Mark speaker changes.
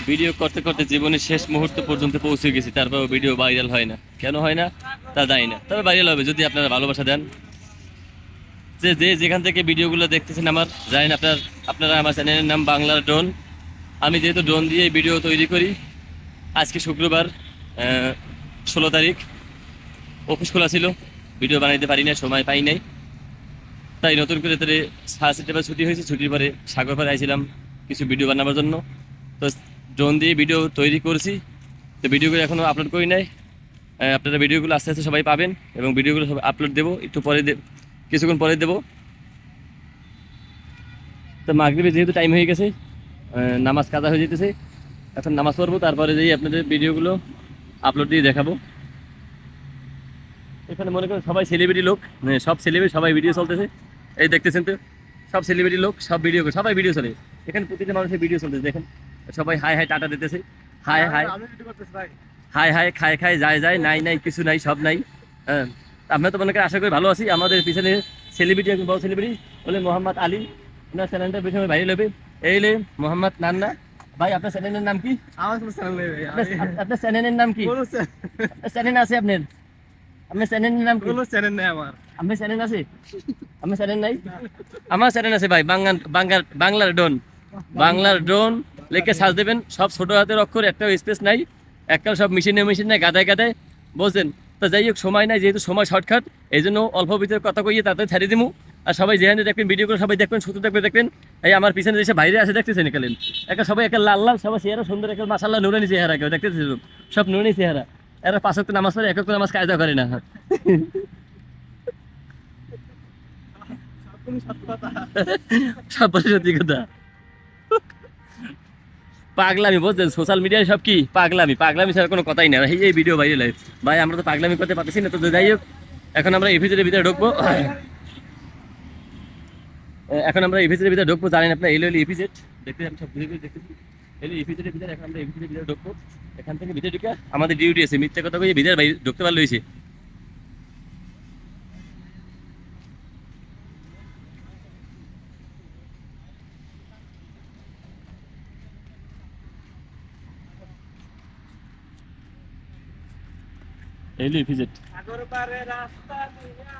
Speaker 1: Video করতে করতে জীবনের শেষ মুহূর্ত পর্যন্ত পৌঁছে গেছি, তারপর ভিডিও ভাইরাল হয় না। কেন হয় না তা জানি না, তবে ভাইরাল হবে যদি আপনারা ভালোবাসা দেন। যে যে যেখান থেকে ভিডিওগুলো দেখতেছেন, আমার জানেন আপনারা আমার চ্যানেলের নাম বাংলার ড্রোন। আমি যেহেতু ড্রোন দিয়ে ভিডিও তৈরি করি, আজকে শুক্রবার 16 তারিখ, অফিস খোলা ছিল, ভিডিও বানাইতে পারি না, সময় পাই নাই। তাই নতুন করে তাদের 7 সেপ্টেম্বর ছুটি হয়েছে, ছুটির পরে সাগর পাড়ে আইছিলাম কিছু ভিডিও বানাবার জন্য। তো ড্রোন দিয়ে ভিডিও তৈরি করেছি, তো ভিডিওগুলো এখনও আপলোড করি নাই। আপনারা ভিডিওগুলো আস্তে আস্তে সবাই পাবেন এবং ভিডিওগুলো সব আপলোড দেবো একটু পরে, কিছুক্ষণ পরে দেবো। তো মাগরিবে যেহেতু টাইম হয়ে গেছে, নামাজ কাজা হয়ে যেতেছে, এখন নামাজ পড়বো, তারপরে যেই আপনাদের ভিডিওগুলো আপলোড দিয়ে দেখাবো। এখানে মনে করেন সবাই সেলিব্রিটি লোক, মানে সব সেলিব্রিটি, সবাই ভিডিও চলতেছে, এই দেখতেছেন তো, সব সেলিব্রিটি লোক, সব ভিডিও, সবাই ভিডিও চলে এখানে, প্রতিটা মানুষের ভিডিও চলতেছে। দেখেন সবাই হাই হাই টাটা দিতেছে, হাই হাই হাই হাই, খায় খায়, যায় যায়, নাই নাই, কিছু নাই, সব নাই। হ্যাঁ, আপনার তো মনে করেন আশা করি ভালো আছি। আমাদের পিছনে সেলিব্রিটি, একজন বড় সেলিব্রিটি বলে মোহাম্মদ আলী, ওনার চ্যানেলটা পিছনে ভাইরাল হবে। এই লে মোহাম্মদ নান্না ভাই, আপনার চ্যানেলের নাম কি?
Speaker 2: আমার কোনো চ্যানেল নেই ভাই।
Speaker 1: আপনার চ্যানেলের নাম কি? চ্যানেল আছে আপনার? আপনার চ্যানেলের নাম কি?
Speaker 2: কোনো চ্যানেল নেই আমার।
Speaker 1: আপনার চ্যানেল আছে? আপনার চ্যানেল নাই? আমার চ্যানেল আছে ভাই, বাংলার ড্রোন। বাংলার ড্রোন লিখে সার্চ দেবেন, সব ছোট হাতের অক্ষর, একটাও স্পেস নাই, একটা সব মেশিন নাই, গাদায় গাদায়, বুঝছেন? তো যাই হোক, সময় নাই, যেহেতু সময় শর্টকাট, এই জন্য অল্প ভিতরে কথা কইয়ে তাতে ছাড়ি দিমু। আর সবাই যেখানে দেখবেন ভিডিওগুলো সবাই দেখবেন, সুস্থ দেখবেন। এই আমার পিছনে যে বাইরে আছে দেখতেছেন, একালেন একা সবাই একা লাল লাল, সবাই চেহারা সুন্দর, একা মাশাআল্লাহ নুরানি চেহারা, কেউ দেখতেছেন সব নুরানি চেহারা। এরা 5 ওয়াক্ত নামাজ পড়ে, 1 ওয়াক্ত নামাজ কায়দা করে না। সব সত্যি কথা, পাগলামি, বুঝছেন? সোশ্যাল মিডিয়ায় সব কি পাগলামি, পাগলামি ছাড়া কোনো কথাই না। এই ভিডিও ভাইরাল হয় ভাই, আমরা তো পাগলামি করতে পারতেছি না। তো যাই হোক, এখন আমরা এপিসোডের ভিতরে ঢুকবো। এখন আমরা এপিসোডের ভিতরে ঢুকবো, জানেন আপনার এলো এপিসোড দেখতে, আমি সব ভিডিও দেখতেছি, এলো এপিসোডের ভিতরে। এখন আমরা এপিসোডের ভিতরে ঢুকবো, এখান থেকে ভিতরে ঢুকে আমাদের ডিউটি আছে, মিথ্যা কথা কই ভিতরে বাইরে ঢুকতে পারলে হয়েছে। এলো এপিসোড।
Speaker 2: সাগর পারে রাস্তা দিয়া